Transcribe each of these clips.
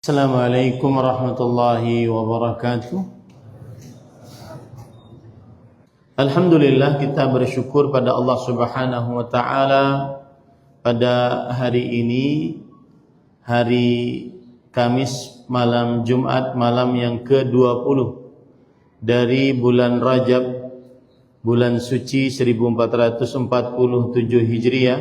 Assalamualaikum warahmatullahi wabarakatuh. Alhamdulillah, kita bersyukur pada Allah Subhanahu wa taala pada hari ini, hari Kamis malam Jumat, malam yang ke-20 dari bulan Rajab, bulan suci 1447 Hijriah,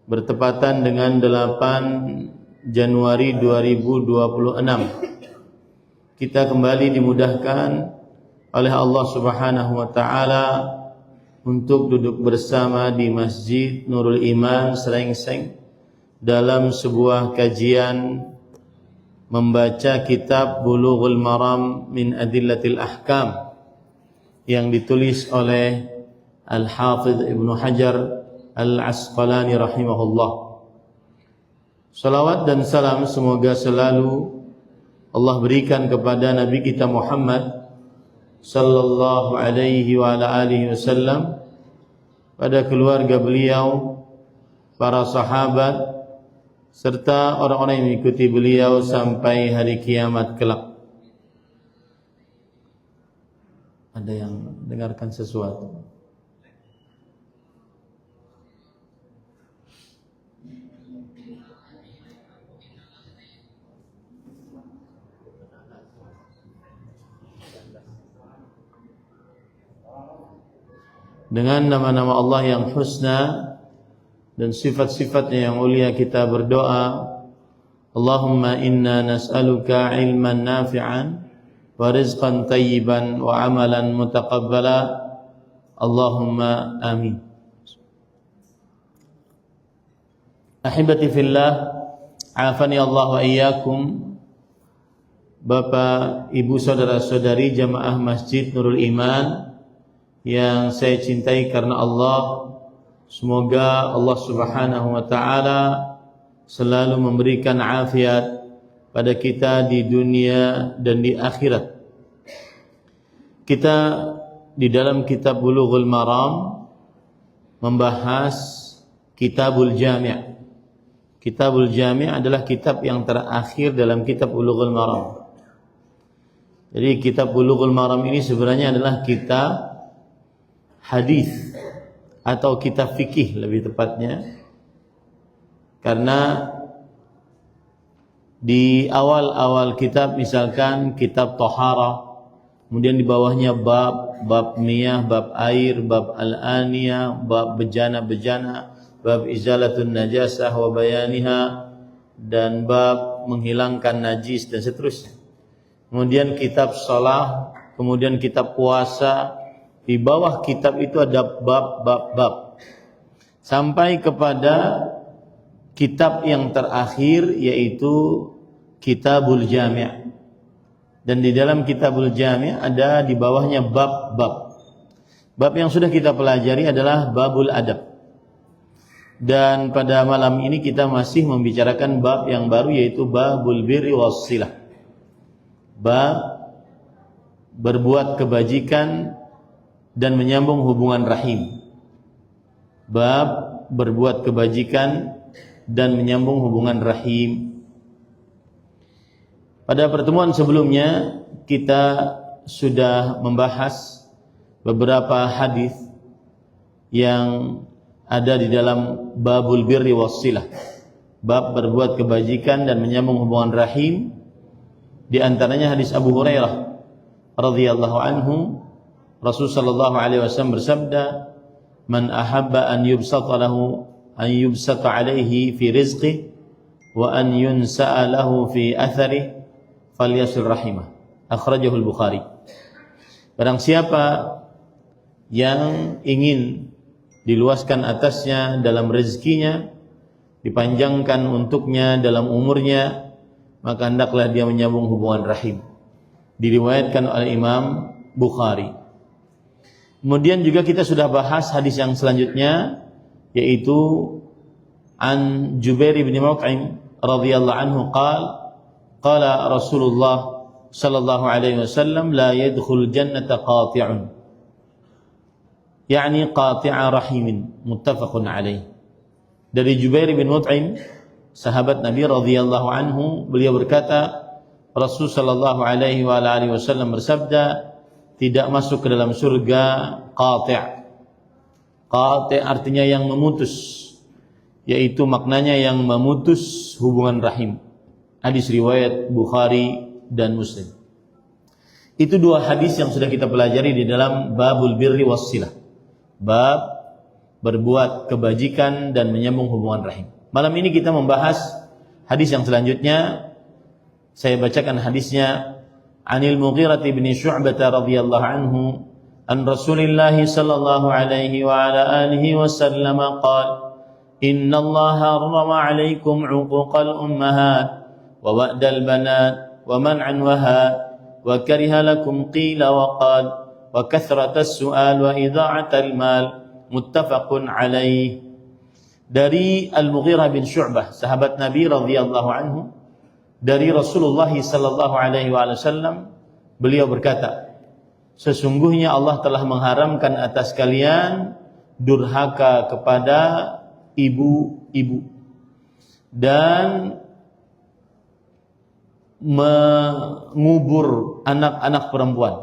bertepatan dengan 8 Januari 2026. Kita kembali dimudahkan oleh Allah Subhanahu wa taala untuk duduk bersama di Masjid Nurul Iman Srengseng dalam sebuah kajian membaca kitab Bulughul Maram min Adillatil Ahkam yang ditulis oleh Al-Hafidh Ibnu Hajar Al-Asqalani rahimahullah. Salawat dan salam semoga selalu Allah berikan kepada Nabi kita Muhammad sallallahu alaihi wa ala alihi wasallam, pada keluarga beliau, para sahabat, serta orang-orang yang mengikuti beliau sampai hari kiamat kelak. Ada yang dengarkan sesuatu? Dengan nama-nama Allah yang husna dan sifat-sifatnya yang mulia kita berdoa, Allahumma inna nas'aluka ilman nafi'an wa rizqan tayyiban wa amalan mutaqabbala. Allahumma amin. Ahibati fillah, afani Allah wa iyyakum. Bapak, Ibu, saudara-saudari jamaah Masjid Nurul Iman yang saya cintai karena Allah, semoga Allah Subhanahu wa taala selalu memberikan afiat pada kita di dunia dan di akhirat. Kita di dalam kitab Bulughul Maram membahas Kitabul Jami'. Kitabul Jami' adalah kitab yang terakhir dalam kitab Bulughul Maram. Jadi kitab Bulughul Maram ini sebenarnya adalah kitab hadis atau kitab fikih lebih tepatnya, karena di awal-awal kitab misalkan kitab Thahara, kemudian di bawahnya bab miyah, bab air, bab al-aniyah, bab bejana-bejana, bab izalatun najasah wa bayaniha, dan bab menghilangkan najis dan seterusnya. Kemudian kitab shalah, kemudian kitab puasa. Di bawah kitab itu ada bab sampai kepada kitab yang terakhir, yaitu Kitabul Jami'. Dan di dalam Kitabul Jami' ada di bawahnya bab. Bab yang sudah kita pelajari adalah babul adab. Dan pada malam ini kita masih membicarakan bab yang baru, yaitu babul birri wassilah. Bab berbuat kebajikan dan menyambung hubungan rahim. Bab berbuat kebajikan dan menyambung hubungan rahim. Pada pertemuan sebelumnya kita sudah membahas beberapa hadis yang ada di dalam babul birri wassilah, bab berbuat kebajikan dan menyambung hubungan rahim. Di antaranya hadis Abu Hurairah radhiyallahu anhu, Rasul sallallahu alaihi wasallam bersabda, "Man ahabba an yubsata alaihi fi rizqihi wa an yunsa'a lahu fi atharihi falyasil rahimah." Akhrajahu al-Bukhari. Barang siapa yang ingin diluaskan atasnya dalam rezekinya, dipanjangkan untuknya dalam umurnya, maka hendaklah dia menyambung hubungan rahim. Diriwayatkan oleh Imam Bukhari. Kemudian juga kita sudah bahas hadis yang selanjutnya, yaitu an Jubair bin Mut'im radhiyallahu anhu qala Rasulullah sallallahu alaihi wasallam la yadkhul jannata qati'un, yani qati'a rahimin, muttafaqun alaih. Dari Jubair bin Mut'im sahabat Nabi radhiyallahu anhu, beliau berkata, Rasul sallallahu alaihi wa alihi wasallam bersabda, tidak masuk ke dalam surga qati'. Qati' artinya yang memutus, yaitu maknanya yang memutus hubungan rahim. Hadis riwayat Bukhari dan Muslim. Itu dua hadis yang sudah kita pelajari di dalam babul birri wassilah. Bab berbuat kebajikan dan menyambung hubungan rahim. Malam ini kita membahas hadis yang selanjutnya. Saya bacakan hadisnya. Anil Mughirah bin Syu'bah radhiyallahu anhu an Rasulillah sallallahu alaihi wa ala alihi wasallam qala inna Allah harrama 'alaikum 'uquqal ummahat wa wa'dal banat wa man'an wahat wa kariha lakum qila wa qal wa kathratas su'al wa idha'atal mal muttafaqun alaih. Dari Al-Mughirah bin Syu'bah, sahabat Nabi radhiyallahu anhu, dari Rasulullah sallallahu alaihi wasallam, beliau berkata, sesungguhnya Allah telah mengharamkan atas kalian durhaka kepada ibu-ibu dan mengubur anak-anak perempuan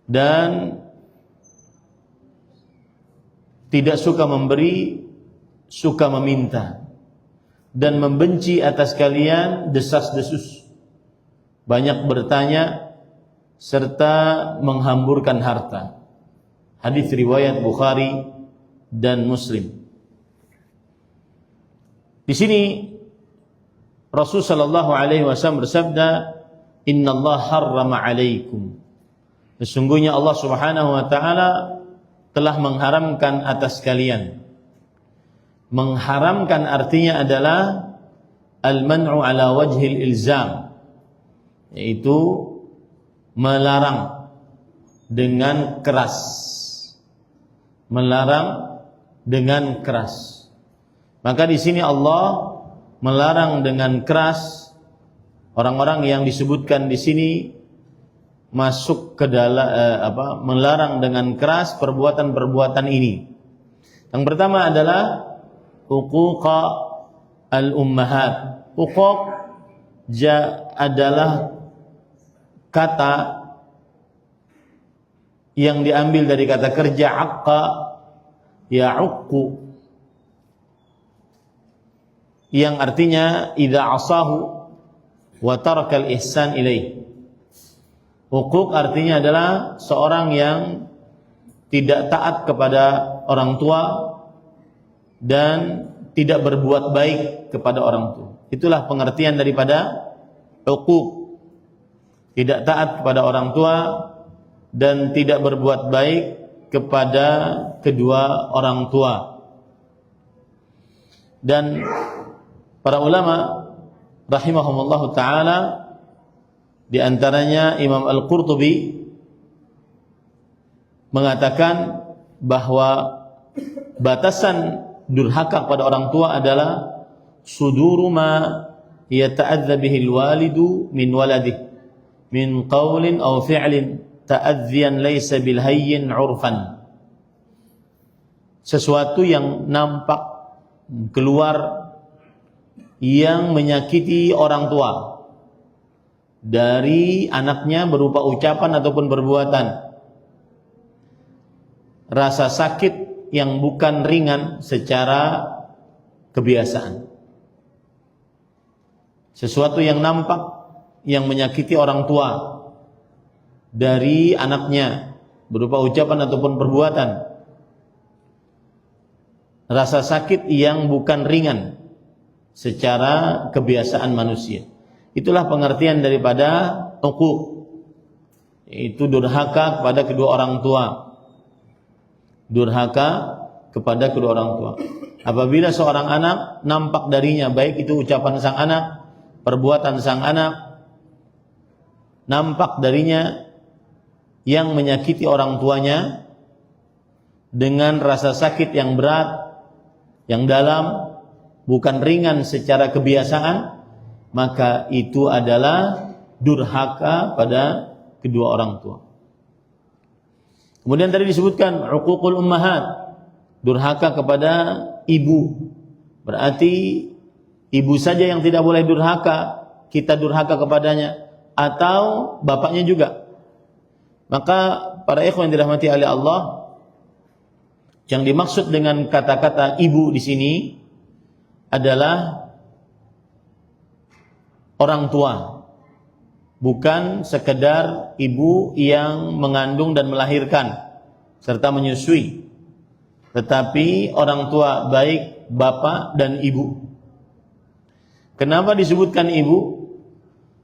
dan tidak suka memberi, suka meminta, dan membenci atas kalian desas-desus, banyak bertanya, serta menghamburkan harta. Hadis riwayat Bukhari dan Muslim. Di sini Rasul sallallahu alaihi wasallam bersabda, "Innallaha harrama 'alaikum." Sesungguhnya Allah Subhanahu wa taala telah mengharamkan atas kalian. Mengharamkan artinya adalah al-man'u ala wajhil ilzam, yaitu melarang dengan keras. Melarang dengan keras. Maka di sini Allah melarang dengan keras orang-orang yang disebutkan di sini masuk ke dalam melarang dengan keras perbuatan-perbuatan ini. Yang pertama adalah uquqa al-ummahat. Uquq adalah kata yang diambil dari kata kerja aqqa ya'uqqu, yang artinya idza asahu wa taraka al-ihsan ilaih. Uquq artinya adalah seorang yang tidak taat kepada orang tua dan tidak berbuat baik kepada orang tua. Itulah pengertian daripada uquq. Tidak taat kepada orang tua dan tidak berbuat baik kepada kedua orang tua. Dan para ulama rahimahumullah ta'ala, di antaranya Imam Al-Qurtubi mengatakan bahwa batasan durhaka kepada orang tua adalah suduru ma yata'adza bihi al-walidu min waladih min qaulin aw fi'lin ta'adziyan laysa bil hayyin 'urfan. Sesuatu yang nampak keluar yang menyakiti orang tua dari anaknya berupa ucapan ataupun perbuatan. Rasa sakit yang bukan ringan secara kebiasaan. Sesuatu yang nampak yang menyakiti orang tua dari anaknya berupa ucapan ataupun perbuatan. Rasa sakit yang bukan ringan secara kebiasaan manusia. Itulah pengertian daripada uquq, yaitu durhaka kepada kedua orang tua. Durhaka kepada kedua orang tua. Apabila seorang anak nampak darinya, baik itu ucapan sang anak, perbuatan sang anak, nampak darinya yang menyakiti orang tuanya dengan rasa sakit yang berat, yang dalam, bukan ringan secara kebiasaan, maka itu adalah durhaka pada kedua orang tua. Kemudian tadi disebutkan uququl ummahat, durhaka kepada ibu. Berarti ibu saja yang tidak boleh durhaka, kita durhaka kepadanya, atau bapaknya juga. Maka para ikhwan yang dirahmati oleh Allah, yang dimaksud dengan kata-kata ibu di sini adalah orang tua, bukan sekedar ibu yang mengandung dan melahirkan serta menyusui, tetapi orang tua baik bapak dan ibu. Kenapa disebutkan ibu?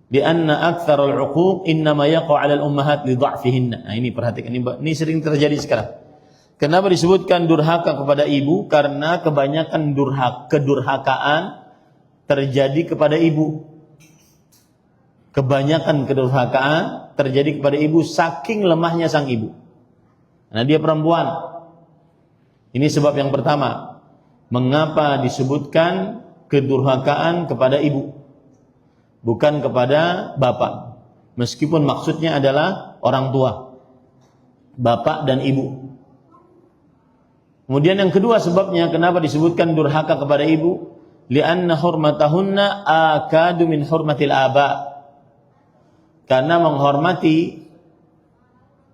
Di anna aktsarul 'uquq innama yaqa'u 'alal ummahat li dha'fihinna. Nah, ini perhatikan, ini sering terjadi sekarang. Kenapa disebutkan durhaka kepada ibu? Karena kebanyakan kedurhakaan terjadi kepada ibu. Kebanyakan kedurhakaan terjadi kepada ibu saking lemahnya sang ibu. Nah, dia perempuan. Ini sebab yang pertama. Mengapa disebutkan kedurhakaan kepada ibu, bukan kepada bapak? Meskipun maksudnya adalah orang tua, bapak dan ibu. Kemudian yang kedua sebabnya kenapa disebutkan durhaka kepada ibu? Li'anna hurmatahunna akadu min hurmatil aba. Karena menghormati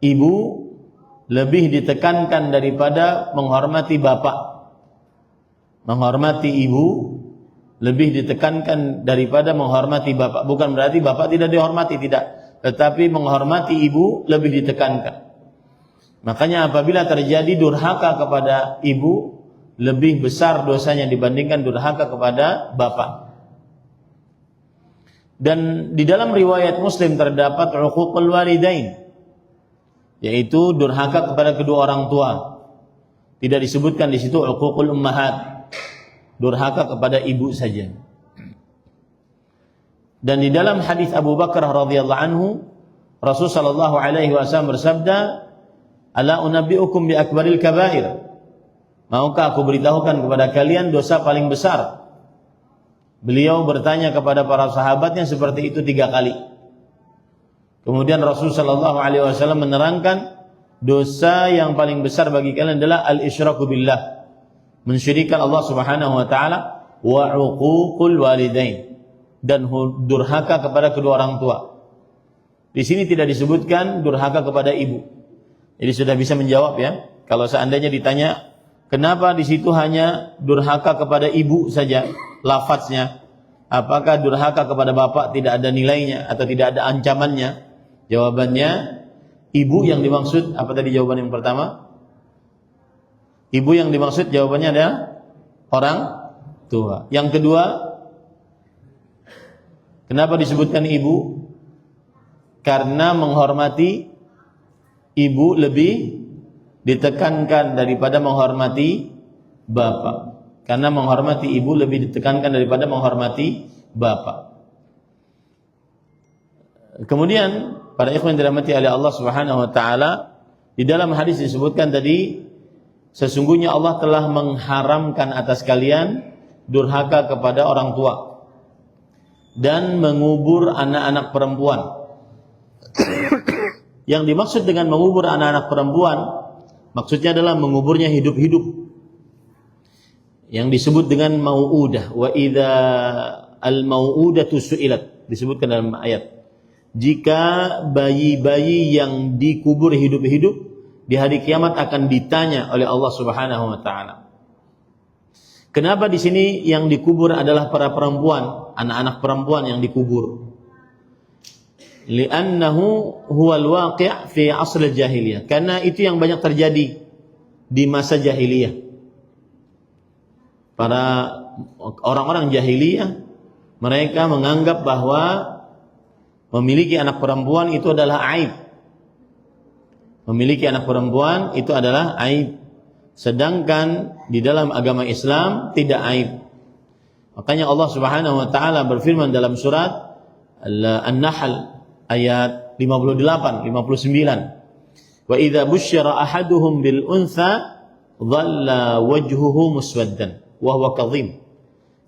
ibu lebih ditekankan daripada menghormati bapak. Menghormati ibu lebih ditekankan daripada menghormati bapak. Bukan berarti bapak tidak dihormati, tidak. Tetapi menghormati ibu lebih ditekankan. Makanya apabila terjadi durhaka kepada ibu, lebih besar dosanya dibandingkan durhaka kepada bapak. Dan di dalam riwayat Muslim terdapat uququl walidain, yaitu durhaka kepada kedua orang tua. Tidak disebutkan di situ uququl ummahat, durhaka kepada ibu saja. Dan di dalam hadis Abu Bakar radhiyallahu anhu, Rasul sallallahu alaihi wasallam bersabda, "Ala unabbiukum bi akbaril kabair." Maukah aku beritahukan kepada kalian dosa paling besar? Beliau bertanya kepada para sahabatnya seperti itu 3 kali. Kemudian Rasul sallallahu alaihi wasallam menerangkan, dosa yang paling besar bagi kalian adalah al-isyraku billah, mensyirikkan Allah Subhanahu wa taala, wa uququl walidain, dan durhaka kepada kedua orang tua. Di sini tidak disebutkan durhaka kepada ibu. Jadi sudah bisa menjawab ya. Kalau seandainya ditanya, kenapa di situ hanya durhaka kepada ibu saja lafadznya? Apakah durhaka kepada bapak tidak ada nilainya atau tidak ada ancamannya? Jawabannya, ibu yang dimaksud, apa tadi jawaban yang pertama? Ibu yang dimaksud jawabannya adalah orang tua. Yang kedua, kenapa disebutkan ibu? Karena menghormati ibu lebih ditekankan daripada menghormati bapak. Karena menghormati ibu lebih ditekankan daripada menghormati bapak. Kemudian para ikhwan dirahmati oleh Allah Subhanahu wa taala, di dalam hadis disebutkan tadi, sesungguhnya Allah telah mengharamkan atas kalian durhaka kepada orang tua dan mengubur anak-anak perempuan. Yang dimaksud dengan mengubur anak-anak perempuan, maksudnya adalah menguburnya hidup-hidup. Yang disebut dengan mau'udah. Wa idza al-mau'udatu su'ilat, disebutkan dalam ayat. Jika bayi-bayi yang dikubur hidup-hidup di hari kiamat akan ditanya oleh Allah Subhanahu wa taala. Kenapa di sini yang dikubur adalah para perempuan, anak-anak perempuan yang dikubur? Li'annahu huwal waqi' fi 'asr al-jahiliyah. Karena itu yang banyak terjadi di masa jahiliyah. Para orang-orang jahiliyah, mereka menganggap bahwa memiliki anak perempuan itu adalah aib. Memiliki anak perempuan itu adalah aib. Sedangkan di dalam agama Islam tidak aib. Makanya Allah Subhanahu wa taala berfirman dalam surat An-Nahl ayat 58, 59. Wa idza busyira ahaduhum bil untha dhalla wajhuhu muswaddan wa huwa kadhim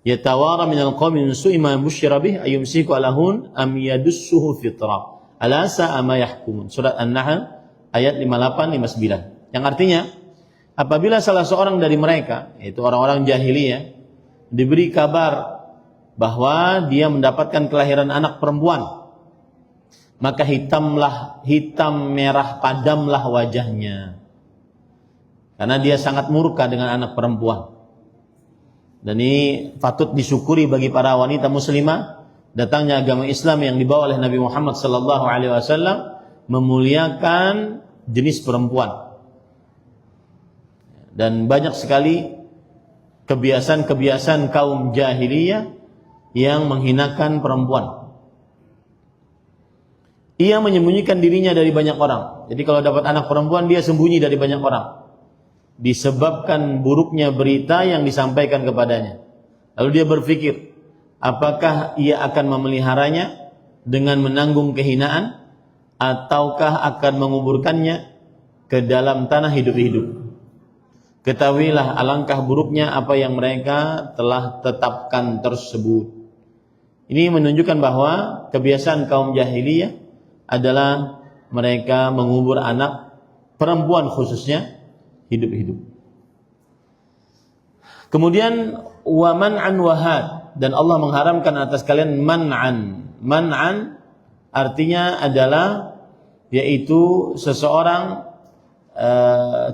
yatawara min al-qawmi min su'i ma busyira bih ayumsiku alahun am yadussuhu fitra ala sa'a ma yahkumun. Surat An-Nahl ayat 58, 59. Yang artinya, apabila salah seorang dari mereka, yaitu orang-orang jahiliyah, diberi kabar bahwa dia mendapatkan kelahiran anak perempuan, maka hitam merah padamlah wajahnya, karena dia sangat murka dengan anak perempuan. Dan ini patut disyukuri bagi para wanita muslimah, datangnya agama Islam yang dibawa oleh Nabi Muhammad SAW memuliakan jenis perempuan. Dan banyak sekali kebiasaan-kebiasaan kaum jahiliyah yang menghinakan perempuan. Ia menyembunyikan dirinya dari banyak orang. Jadi kalau dapat anak perempuan, dia sembunyi dari banyak orang, disebabkan buruknya berita yang disampaikan kepadanya. Lalu dia berpikir, apakah ia akan memeliharanya dengan menanggung kehinaan, ataukah akan menguburkannya ke dalam tanah hidup-hidup. Ketahuilah alangkah buruknya apa yang mereka telah tetapkan tersebut. Ini menunjukkan bahwa kebiasaan kaum jahiliyah adalah mereka mengubur anak perempuan khususnya hidup-hidup. Kemudian wa man'an wahad, dan Allah mengharamkan atas kalian man'an. Man'an artinya adalah yaitu seseorang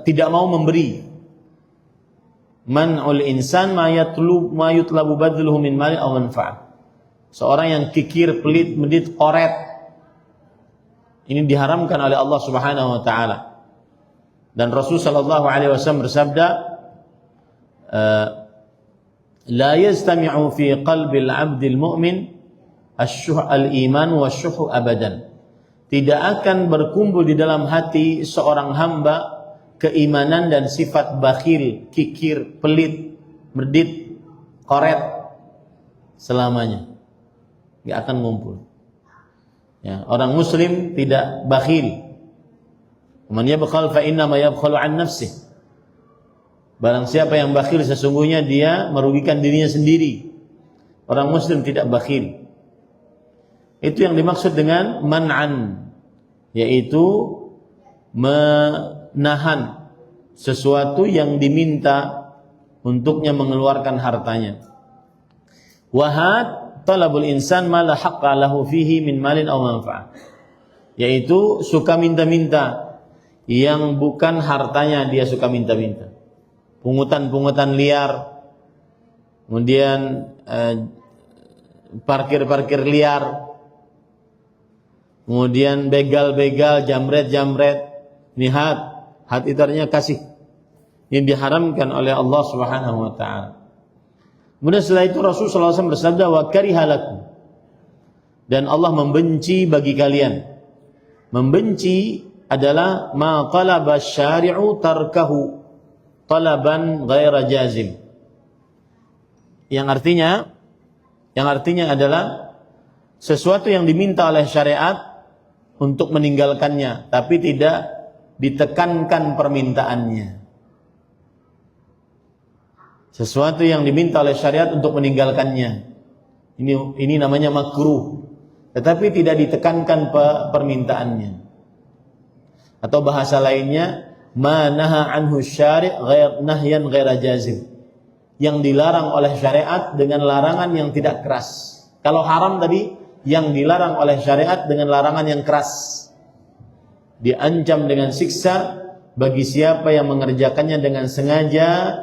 tidak mau memberi. Man'ul insan ma yutlabu badluhu min mali aw manfa'ah. Seorang yang kikir, pelit, medit, koret, ini diharamkan oleh Allah Subhanahu wa taala. Dan Rasul sallallahu alaihi wasallam bersabda, la yastami'u fi qalbil 'abdil mu'min al-iman wasyuh abadan. Tidak akan berkumpul di dalam hati seorang hamba keimanan dan sifat bakhil, kikir, pelit, medit, koret selamanya. Enggak akan ngumpul. Ya, orang muslim tidak bakhil. Man yabkhal fa inna ma yabkhalu an nafsih. Barang siapa yang bakhil, sesungguhnya dia merugikan dirinya sendiri. Orang muslim tidak bakhil. Itu yang dimaksud dengan man'an, yaitu menahan sesuatu yang diminta untuknya mengeluarkan hartanya. Wahad talabul insan ma la haqqa lahu fihi min malin aw manfa'ah, yaitu suka minta-minta yang bukan hartanya dia suka minta-minta. Pungutan-pungutan liar, kemudian parkir-parkir liar, kemudian begal-begal, jamret-jamret, nihat, itu artinya kasih, yang diharamkan oleh Allah Subhanahu wa taala. Kemudian setelah itu Rasulullah SAW bersabda, wa karihalakum, dan Allah membenci bagi kalian. Membenci adalah ma talaba syari'u tarkahu talaban ghaira jazim, yang artinya adalah sesuatu yang diminta oleh syariat untuk meninggalkannya, tapi tidak ditekankan permintaannya. Sesuatu yang diminta oleh syariat untuk meninggalkannya, ini namanya makruh, tetapi tidak ditekankan permintaannya. Atau bahasa lainnya, ma naha anhu syari' nahyan ghaira jazim, yang dilarang oleh syariat dengan larangan yang tidak keras. Kalau haram tadi, yang dilarang oleh syariat dengan larangan yang keras, diancam dengan siksa bagi siapa yang mengerjakannya dengan sengaja.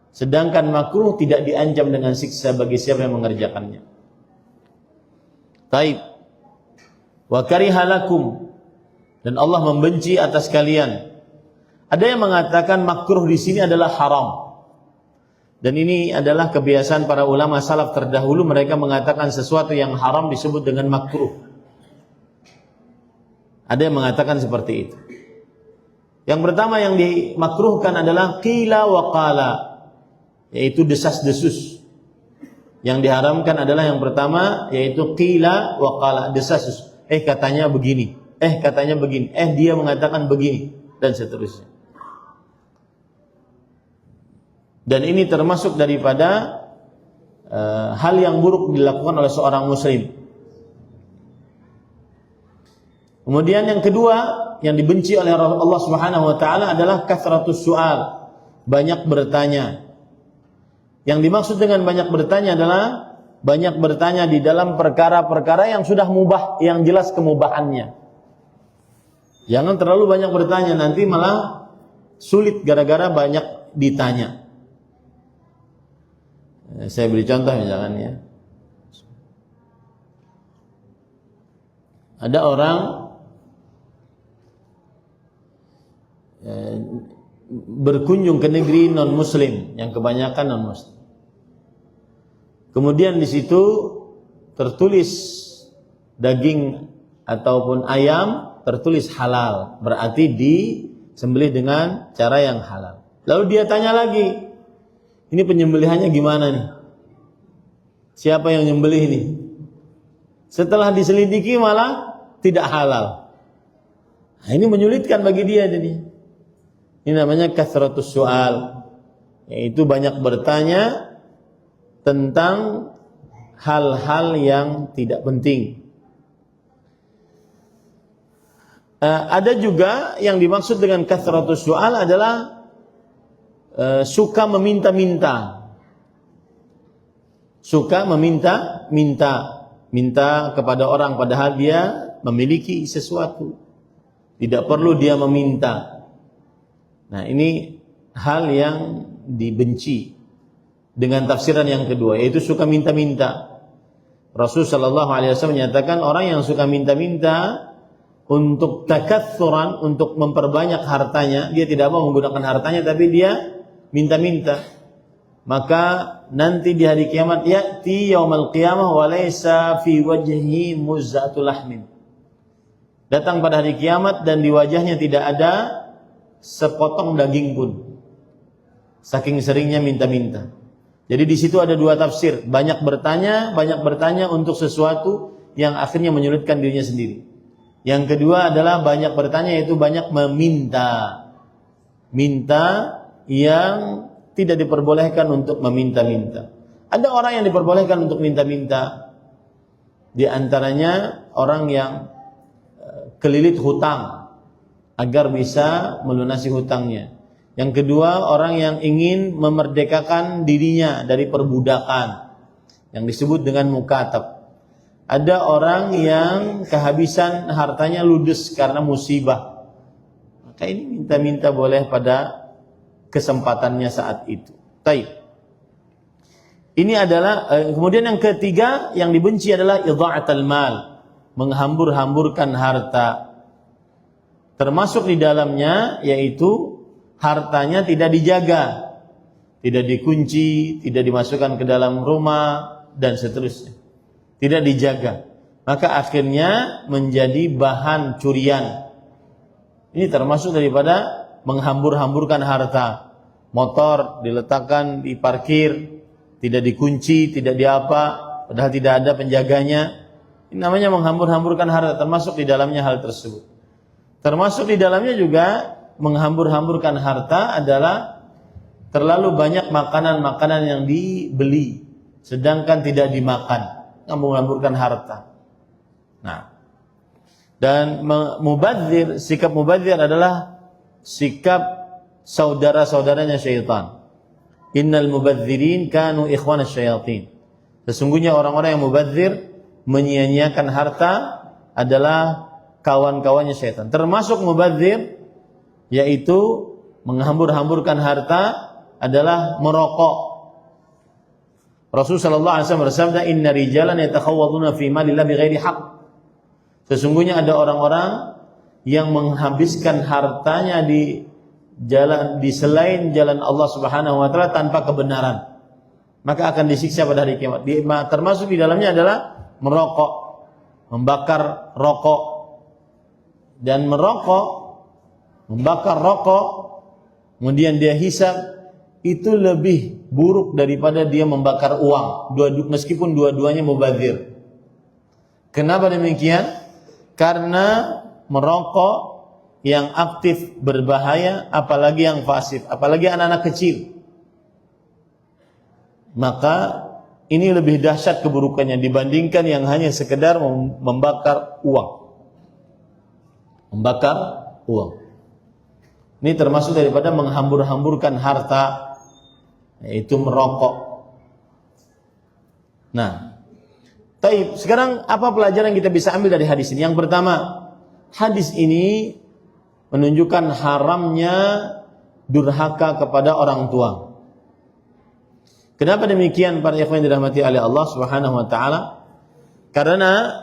Sedangkan makruh tidak diancam dengan siksa bagi siapa yang mengerjakannya. Taib. Wa karihalakum, dan Allah membenci atas kalian. Ada yang mengatakan makruh di sini adalah haram. Dan ini adalah kebiasaan para ulama salaf terdahulu, mereka mengatakan sesuatu yang haram disebut dengan makruh. Ada yang mengatakan seperti itu. Yang pertama yang dimakruhkan adalah qila wa qala, yaitu desas-desus. Yang diharamkan adalah yang pertama, yaitu qila wa qala, desas-desus. Katanya begini, katanya begini, dia mengatakan begini, dan seterusnya. Dan ini termasuk daripada hal yang buruk dilakukan oleh seorang muslim. Kemudian yang kedua yang dibenci oleh Allah Subhanahu wa taala adalah kathratus su'al, banyak bertanya. Yang dimaksud dengan banyak bertanya adalah banyak bertanya di dalam perkara-perkara yang sudah mubah, yang jelas kemubahannya. Jangan terlalu banyak bertanya, nanti malah sulit gara-gara banyak ditanya. Saya beri contoh misalkan ya. Ada orang berkunjung ke negeri non-muslim, yang kebanyakan non-muslim. Kemudian di situ tertulis daging ataupun ayam tertulis halal, berarti disembelih dengan cara yang halal. Lalu dia tanya lagi, ini penyembelihannya gimana nih? Siapa yang nyembelih ini? Setelah diselidiki malah tidak halal. Nah, ini menyulitkan bagi dia jadi. Ini namanya kathratus su'al, yaitu banyak bertanya tentang hal-hal yang tidak penting. Ada juga yang dimaksud dengan kathratus su'al adalah suka meminta-minta. Suka minta kepada orang padahal dia memiliki sesuatu. Tidak perlu dia meminta. Nah, ini hal yang dibenci dengan tafsiran yang kedua, yaitu suka minta-minta. Rasul sallallahu alaihi wasallam menyatakan orang yang suka minta-minta untuk takatsuran, untuk memperbanyak hartanya, dia tidak mau menggunakan hartanya tapi dia minta-minta. Maka nanti di hari kiamat ya'ti yaumal qiyamah wa laisa fi wajhihi muzzatul lahmin. Datang pada hari kiamat dan di wajahnya tidak ada sepotong daging pun. Saking seringnya minta-minta. Jadi di situ ada dua tafsir, banyak bertanya untuk sesuatu yang akhirnya menyulitkan dirinya sendiri. Yang kedua adalah banyak bertanya, yaitu banyak meminta. Minta yang tidak diperbolehkan untuk meminta-minta. Ada orang yang diperbolehkan untuk minta-minta. Di antaranya orang yang kelilit hutang agar bisa melunasi hutangnya. Yang kedua, orang yang ingin memerdekakan dirinya dari perbudakan, yang disebut dengan mukatab. Ada orang yang kehabisan hartanya ludes karena musibah. Maka ini minta-minta boleh pada kesempatannya saat itu. Taib. Ini adalah kemudian yang ketiga yang dibenci adalah idha'atul mal, menghambur-hamburkan harta. Termasuk di dalamnya yaitu hartanya tidak dijaga, tidak dikunci, tidak dimasukkan ke dalam rumah dan seterusnya. Tidak dijaga. Maka akhirnya menjadi bahan curian. Ini termasuk daripada menghambur-hamburkan harta. Motor diletakkan di parkir, tidak dikunci, tidak diapa, padahal tidak ada penjaganya. Ini namanya menghambur-hamburkan harta, termasuk di dalamnya hal tersebut. Termasuk di dalamnya juga menghambur-hamburkan harta adalah terlalu banyak makanan-makanan yang dibeli sedangkan tidak dimakan, menghambur-hamburkan harta. Nah, dan mubadzir, sikap mubadzir adalah sikap saudara-saudaranya syaitan. Innal mubadzirin kanu ikhwanasy syayatin. Sesungguhnya orang-orang yang mubadzir, menyia-nyiakan harta adalah kawan-kawannya syaitan. Termasuk mubadzir yaitu menghambur-hamburkan harta adalah merokok. Rasulullah sallallahu alaihi wasallam bersabda, "Inna rijalan yatakhawwaduna fi malillah bighairi haqq." Sesungguhnya ada orang-orang yang menghabiskan hartanya di selain jalan Allah Subhanahu wa taala tanpa kebenaran, maka akan disiksa pada hari kiamat. Termasuk di dalamnya adalah merokok, membakar rokok. Dan membakar rokok, kemudian dia hisab, itu lebih buruk daripada dia membakar uang, meskipun dua-duanya mubadzir. Kenapa demikian? Karena merokok yang aktif berbahaya, apalagi yang pasif, apalagi anak-anak kecil. Maka ini lebih dahsyat keburukannya dibandingkan yang hanya sekedar membakar uang. Membakar uang. Ini termasuk daripada menghambur-hamburkan harta, yaitu merokok. Nah, Taib. Sekarang apa pelajaran yang kita bisa ambil dari hadis ini? Yang pertama, hadis ini menunjukkan haramnya durhaka kepada orang tua. Kenapa demikian para ikhwan yang dirahmati oleh Allah Subhanahu wa taala? Karena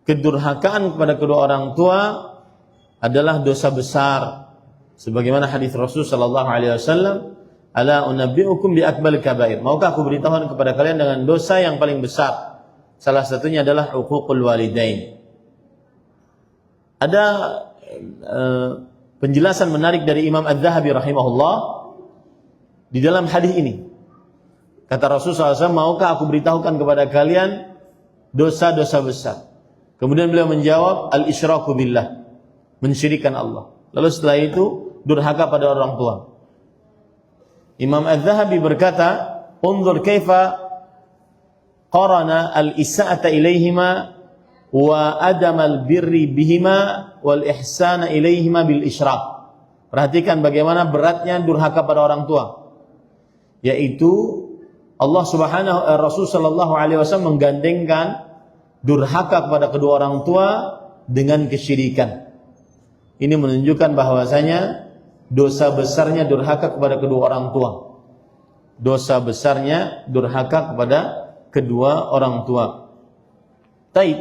kedurhakaan kepada kedua orang tua adalah dosa besar. Sebagaimana hadis Rasul sallallahu alaihi wasallam, "Ala unabbiukum bi akbaril kabair." Maukah aku beritahukan kepada kalian dengan dosa yang paling besar? Salah satunya adalah uququl walidain. Ada penjelasan menarik dari Imam Az-Zahabi rahimahullah di dalam hadis ini. Kata Rasulullah SAW, maukah aku beritahukan kepada kalian dosa-dosa besar? Kemudian beliau menjawab, al-isyraku billah, mensyirikkan Allah. Lalu setelah itu durhaka pada orang tua. Imam Az-Zahabi berkata, unzur kaifa qarana al-isa'ata ilaihima wa adamal birri bihima wal ihsana ilaihima bil isyraq. Perhatikan bagaimana beratnya durhaka pada orang tua. Yaitu Allah Rasul sallallahu alaihi wasallam menggandengkan durhaka kepada kedua orang tua dengan kesyirikan. Ini menunjukkan bahwasanya dosa besarnya durhaka kepada kedua orang tua. Dosa besarnya durhaka kepada kedua orang tua. Taib.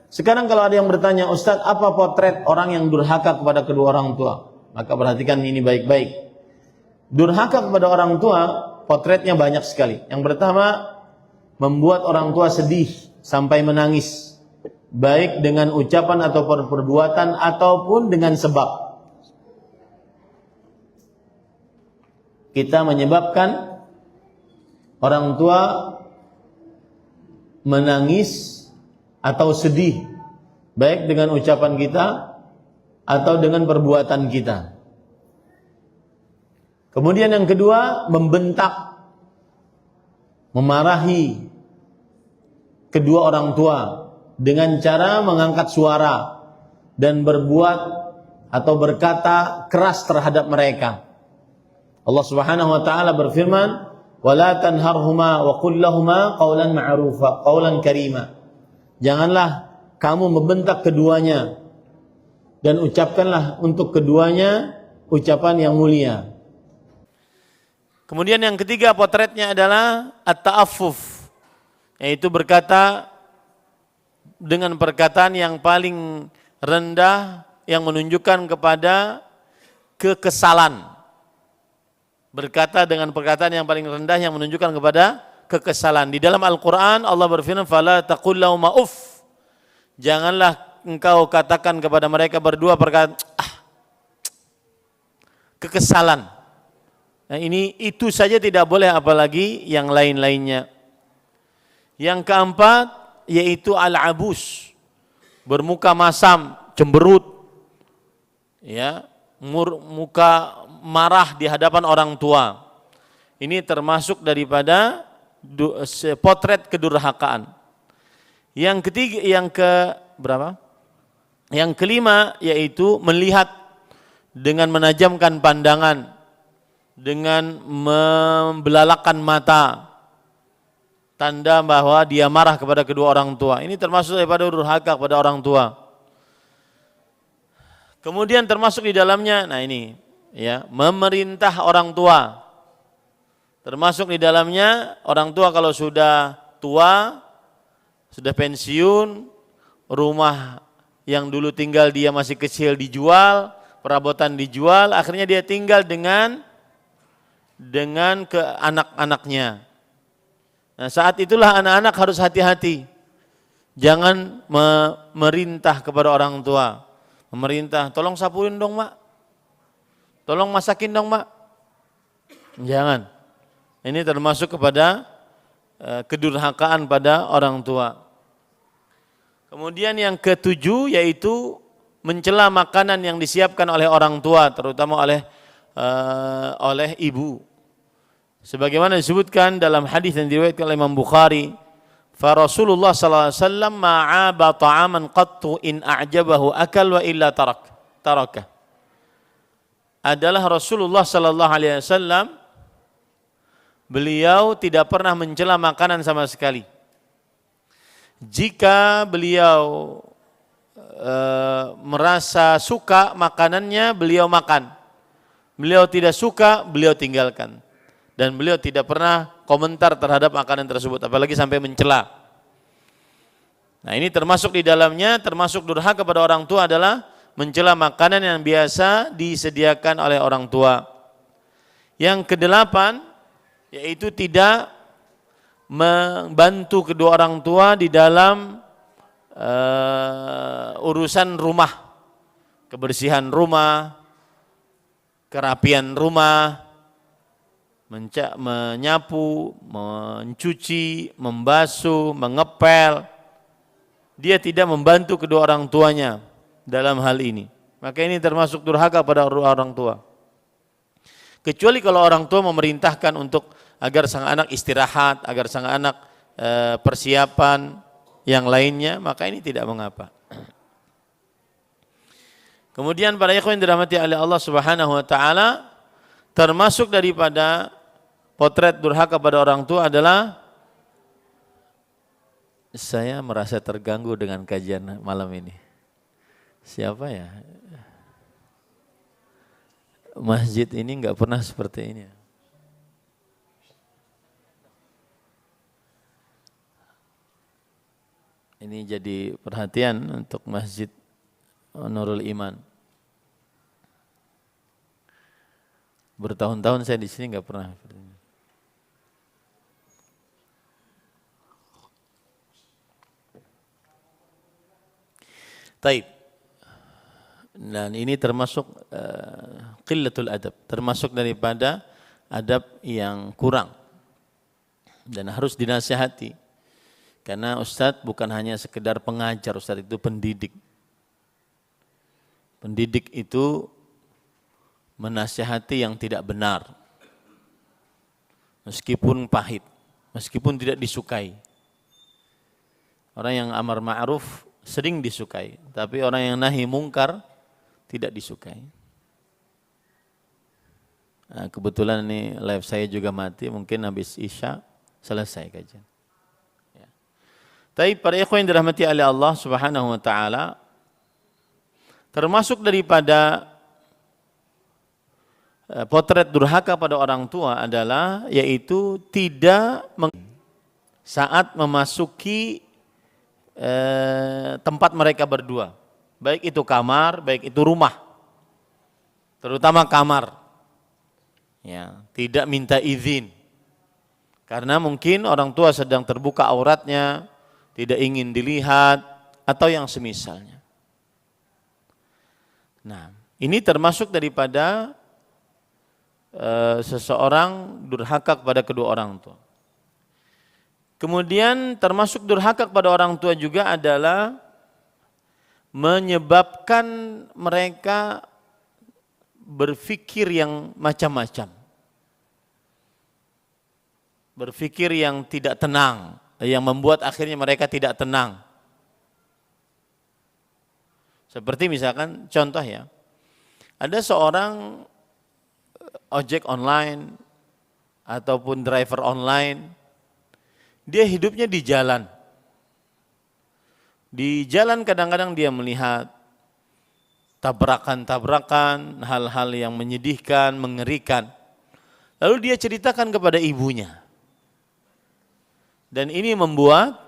Sekarang kalau ada yang bertanya, Ustaz, apa potret orang yang durhaka kepada kedua orang tua? Maka perhatikan ini baik-baik. Durhaka kepada orang tua, potretnya banyak sekali. Yang pertama, membuat orang tua sedih sampai menangis. Baik dengan ucapan atau perbuatan ataupun dengan sebab. Kita menyebabkan orang tua menangis atau sedih, baik dengan ucapan kita atau dengan perbuatan kita. Kemudian yang kedua, membentak, memarahi kedua orang tua dengan cara mengangkat suara dan berbuat atau berkata keras terhadap mereka. Allah Subhanahu wa taala berfirman, "Wala tanharhuma wa qul lahumā qawlan ma'rufa, qawlan karima." Janganlah kamu membentak keduanya dan ucapkanlah untuk keduanya ucapan yang mulia. Kemudian yang ketiga potretnya adalah at-ta'affuf, yaitu berkata dengan perkataan yang paling rendah yang menunjukkan kepada kekesalan. Berkata dengan perkataan yang paling rendah yang menunjukkan kepada kekesalan. Di dalam Al-Quran Allah berfirman, "Fala taqul lahuma uff." Janganlah engkau katakan kepada mereka berdua perkataan kekesalan. Nah, itu saja tidak boleh, apalagi yang lain-lainnya. Yang keempat yaitu al-abus, bermuka masam, cemberut, ya, muka marah di hadapan orang tua. Ini termasuk daripada potret kedurhakaan. Yang ketiga, Yang kelima yaitu melihat dengan menajamkan pandangan, dengan membelalakkan mata, tanda bahwa dia marah kepada kedua orang tua. Ini termasuk daripada durhaka kepada orang tua. Kemudian termasuk di dalamnya, nah ini ya, memerintah orang tua. Termasuk di dalamnya orang tua kalau sudah tua, sudah pensiun, rumah yang dulu tinggal dia masih kecil dijual, perabotan dijual, akhirnya dia tinggal dengan ke anak-anaknya. Nah, saat itulah anak-anak harus hati-hati. Jangan memerintah kepada orang tua. Memerintah, tolong sapuin dong, Mak. Tolong masakin dong, Mak. Jangan. Ini termasuk kepada kedurhakaan pada orang tua. Kemudian yang ketujuh yaitu mencela makanan yang disiapkan oleh orang tua, terutama oleh ibu. Sebagaimana disebutkan dalam hadis yang diriwayatkan oleh Imam Bukhari, fa Rasulullah sallallahu alaihi wasallam ma'aba ta'aman qattu in a'jabahu akal wa illa taraka. Adalah Rasulullah sallallahu alaihi wasallam, beliau tidak pernah mencela makanan sama sekali. Jika beliau merasa suka makanannya, beliau makan. Beliau tidak suka, beliau tinggalkan. Dan beliau tidak pernah komentar terhadap makanan tersebut, apalagi sampai mencela. Nah, ini termasuk di dalamnya, termasuk durhaka kepada orang tua adalah mencela makanan yang biasa disediakan oleh orang tua. Yang kedelapan, yaitu tidak membantu kedua orang tua di dalam urusan rumah, kebersihan rumah, kerapian rumah, menyapu, mencuci, membasuh, mengepel. Dia tidak membantu kedua orang tuanya dalam hal ini. Maka ini termasuk durhaka pada orang tua. Kecuali kalau orang tua memerintahkan untuk agar sang anak istirahat, agar sang anak persiapan yang lainnya, maka ini tidak mengapa. Kemudian para ikhwan yang dirahmati oleh Allah Subhanahu wa taala, termasuk daripada potret durhaka pada orang tua adalah, saya merasa terganggu dengan kajian malam ini. Siapa ya? Masjid ini enggak pernah seperti ini. Ini jadi perhatian untuk Masjid Nurul Iman. Bertahun-tahun saya di sini enggak pernah seperti ini. Taib. Dan ini termasuk qillatul adab, termasuk daripada adab yang kurang dan harus dinasihati. Karena ustadz bukan hanya sekedar pengajar, ustadz itu pendidik. Pendidik itu menasihati yang tidak benar, meskipun pahit, meskipun tidak disukai. Orang yang amar ma'ruf sering disukai, tapi orang yang nahi mungkar tidak disukai. Nah, kebetulan ini live saya juga mati, mungkin habis Isya selesai kajian. Ya. Tapi para ikhwan yang dirahmati oleh Allah Subhanahu wa taala, termasuk daripada potret durhaka pada orang tua adalah yaitu tidak saat memasuki tempat mereka berdua, baik itu kamar, baik itu rumah, terutama kamar, ya, tidak minta izin, karena mungkin orang tua sedang terbuka auratnya, tidak ingin dilihat, atau yang semisalnya. Nah, ini termasuk daripada seseorang durhaka kepada kedua orang tua. Kemudian termasuk durhaka kepada orang tua juga adalah menyebabkan mereka berpikir yang macam-macam. Berpikir yang tidak tenang, yang membuat akhirnya mereka tidak tenang. Seperti misalkan contoh ya, ada seorang ojek online ataupun driver online, dia hidupnya di jalan. Di jalan kadang-kadang dia melihat tabrakan-tabrakan, hal-hal yang menyedihkan, mengerikan. Lalu dia ceritakan kepada ibunya. Dan ini membuat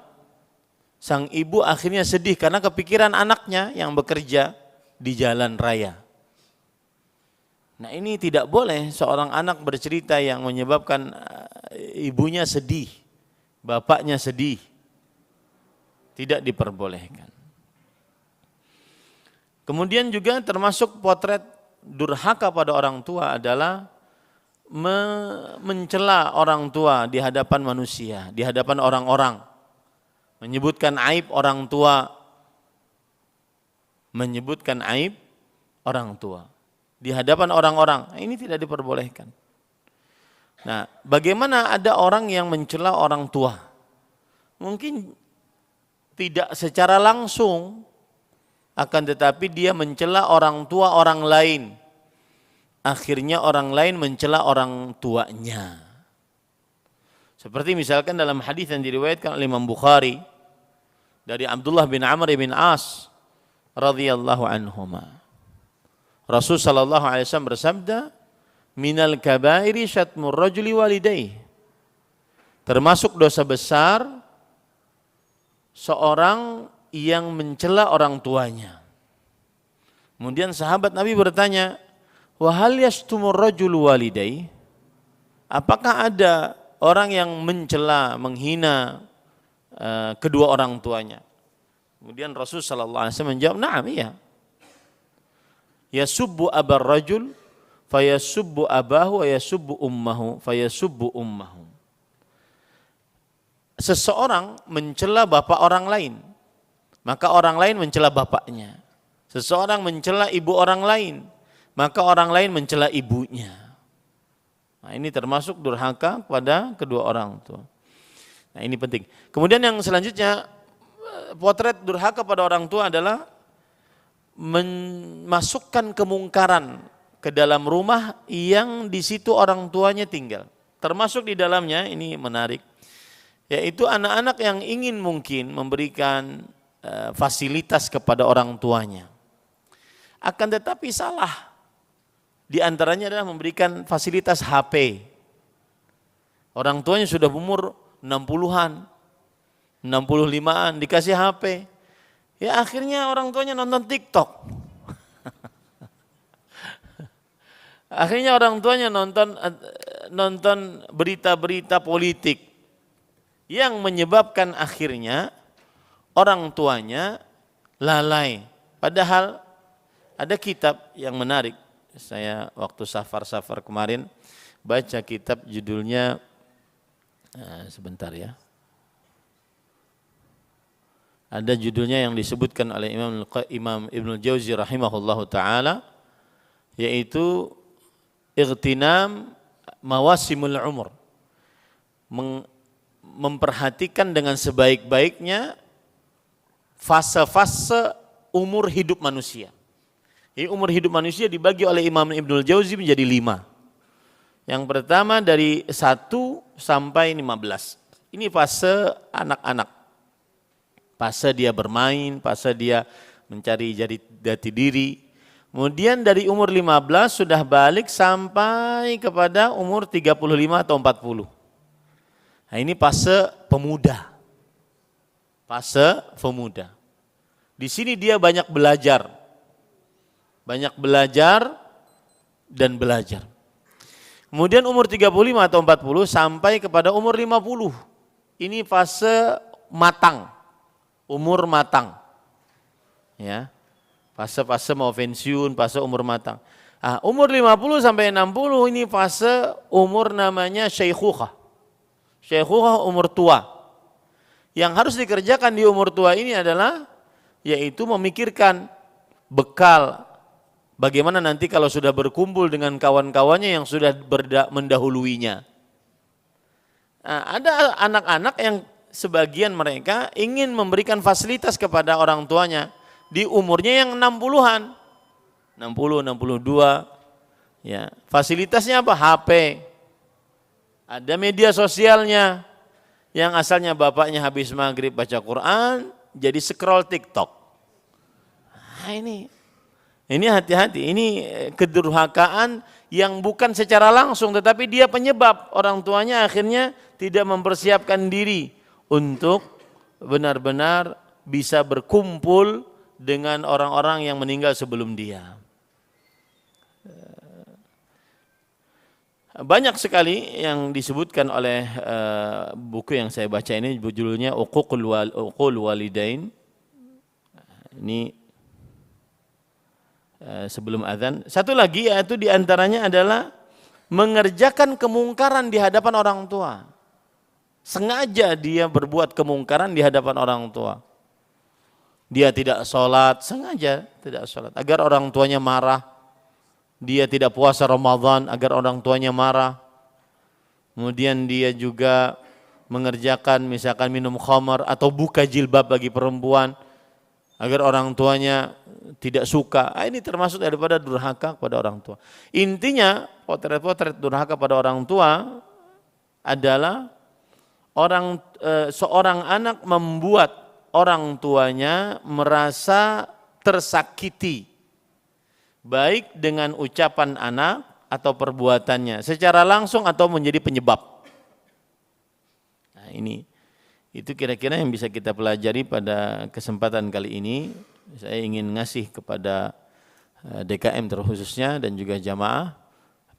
sang ibu akhirnya sedih karena kepikiran anaknya yang bekerja di jalan raya. Nah, ini tidak boleh seorang anak bercerita yang menyebabkan ibunya sedih, bapaknya sedih. Tidak diperbolehkan. Kemudian juga termasuk potret durhaka pada orang tua adalah mencela orang tua di hadapan manusia, di hadapan orang-orang. Menyebutkan aib orang tua. Menyebutkan aib orang tua di hadapan orang-orang. Ini tidak diperbolehkan. Nah, bagaimana ada orang yang mencela orang tua? Mungkin tidak secara langsung, akan tetapi dia mencela orang tua orang lain. Akhirnya orang lain mencela orang tuanya. Seperti misalkan dalam hadis yang diriwayatkan oleh Imam Bukhari, dari Abdullah bin Amr bin As radhiyallahu anhuma. Rasul sallallahu alaihi wasallam bersabda, "Minal kabairi syatmur rajuli walidayhi." Termasuk dosa besar seorang yang mencela orang tuanya. Kemudian sahabat Nabi bertanya, "Wa hal yashtumur rajulu walidayhi?" Apakah ada orang yang mencela, menghina kedua orang tuanya? Kemudian Rasul sallallahu alaihi wasallam menjawab, "Na'am, iya. Yasubbu abar rajul fayasubbu abahu wa yasubbu ummahu fayasubbu ummahu." Seseorang mencela bapak orang lain, maka orang lain mencela bapaknya. Seseorang mencela ibu orang lain, maka orang lain mencela ibunya. Nah, ini termasuk durhaka kepada kedua orang tua. Nah, ini penting. Kemudian yang selanjutnya, potret durhaka pada orang tua adalah memasukkan kemungkaran ke dalam rumah yang di situ orang tuanya tinggal. Termasuk di dalamnya, ini menarik, yaitu anak-anak yang ingin mungkin memberikan fasilitas kepada orang tuanya. Akan tetapi salah. Di antaranya adalah memberikan fasilitas HP. Orang tuanya sudah umur 60-an, 65-an, dikasih HP. Ya akhirnya orang tuanya nonton TikTok. Akhirnya orang tuanya nonton berita-berita politik yang menyebabkan akhirnya orang tuanya lalai. Padahal ada kitab yang menarik. Saya waktu safar kemarin baca kitab judulnya, sebentar ya. Ada judulnya yang disebutkan oleh Imam Ibnul Jauzi rahimahullahu ta'ala, yaitu Ightinam Mawasimul Umur. Memperhatikan dengan sebaik-baiknya fase-fase umur hidup manusia. Jadi umur hidup manusia dibagi oleh Imam Ibnul Jauzi menjadi 5. Yang pertama dari 1 sampai 15. Ini fase anak-anak. Fase dia bermain, fase dia mencari jati diri. Kemudian dari umur 15 sudah balik sampai kepada umur 35 atau 40. Nah ini fase pemuda. Fase pemuda. Di sini dia banyak belajar. Banyak belajar dan belajar. Kemudian umur 35 atau 40 sampai kepada umur 50. Ini fase matang. Umur matang. Ya. Fase-fase mau pensiun, fase umur matang. Nah, umur 50 sampai 60 ini fase umur namanya syaikhukhah. Syaikhukhah umur tua. Yang harus dikerjakan di umur tua ini adalah yaitu memikirkan bekal bagaimana nanti kalau sudah berkumpul dengan kawan-kawannya yang sudah mendahuluinya. Nah, ada anak-anak yang sebagian mereka ingin memberikan fasilitas kepada orang tuanya di umurnya yang 60-an. 60, 62. Ya, fasilitasnya apa? HP. Ada media sosialnya. Yang asalnya bapaknya habis maghrib baca Quran, jadi scroll TikTok. Nah, ini hati-hati, ini kedurhakaan yang bukan secara langsung tetapi dia penyebab orang tuanya akhirnya tidak mempersiapkan diri untuk benar-benar bisa berkumpul dengan orang-orang yang meninggal sebelum dia. Banyak sekali yang disebutkan oleh buku yang saya baca ini, judulnya Uququl Walidain. Ini sebelum azan. Satu lagi yaitu diantaranya adalah mengerjakan kemungkaran di hadapan orang tua. Sengaja dia berbuat kemungkaran di hadapan orang tua. Dia tidak sholat, sengaja tidak sholat agar orang tuanya marah. Dia tidak puasa Ramadan agar orang tuanya marah. Kemudian dia juga mengerjakan misalkan minum khamar atau buka jilbab bagi perempuan agar orang tuanya tidak suka. Ini termasuk daripada durhaka kepada orang tua. Intinya potret-potret durhaka pada orang tua adalah seorang anak membuat orang tuanya merasa tersakiti, baik dengan ucapan anak atau perbuatannya, secara langsung atau menjadi penyebab. Nah ini, itu kira-kira yang bisa kita pelajari pada kesempatan kali ini. Saya ingin ngasih kepada DKM terkhususnya dan juga jamaah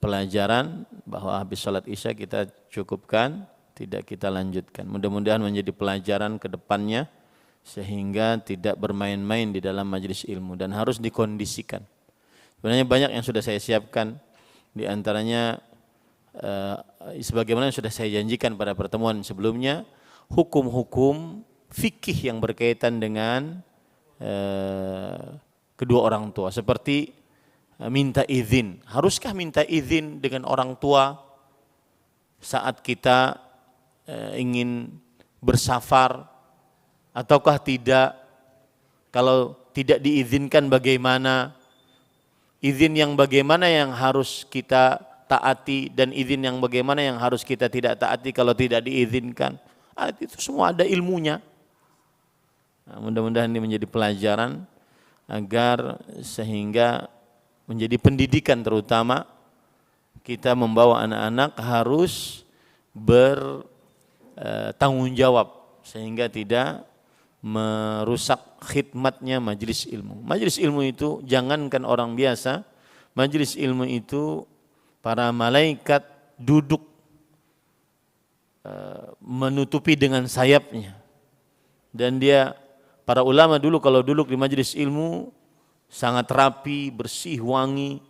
pelajaran bahwa habis sholat isya kita cukupkan, tidak kita lanjutkan. Mudah-mudahan menjadi pelajaran ke depannya sehingga tidak bermain-main di dalam majelis ilmu dan harus dikondisikan. Sebenarnya banyak yang sudah saya siapkan, di antaranya sebagaimana yang sudah saya janjikan pada pertemuan sebelumnya, hukum-hukum fikih yang berkaitan dengan kedua orang tua, seperti minta izin. Haruskah minta izin dengan orang tua saat kita ingin bersafar ataukah tidak? Kalau tidak diizinkan bagaimana? Izin yang bagaimana yang harus kita taati dan izin yang bagaimana yang harus kita tidak taati kalau tidak diizinkan. Itu semua ada ilmunya. Nah, mudah-mudahan ini menjadi pelajaran agar sehingga menjadi pendidikan, terutama kita membawa anak-anak harus bertanggung jawab sehingga tidak merusak khidmatnya majelis ilmu. Majelis ilmu itu jangankan orang biasa, majelis ilmu itu para malaikat duduk menutupi dengan sayapnya. Dan para ulama dulu kalau duduk di majelis ilmu sangat rapi, bersih, wangi,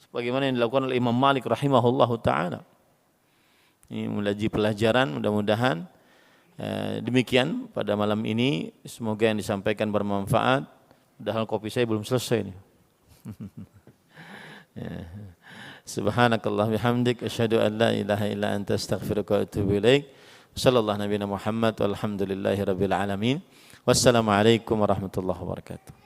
sebagaimana yang dilakukan oleh Imam Malik rahimahullahu taala. Ini mulai pelajaran, mudah-mudahan demikian pada malam ini, semoga yang disampaikan bermanfaat. Padahal kopi saya belum selesai nih. Subhanakallah bihamdik asyhadu an la ilaha illa anta astaghfiruka wa atubu ilaik. Sallallahu nabiyana Muhammad walhamdulillahi rabbil alamin. Wassalamualaikum warahmatullahi wabarakatuh.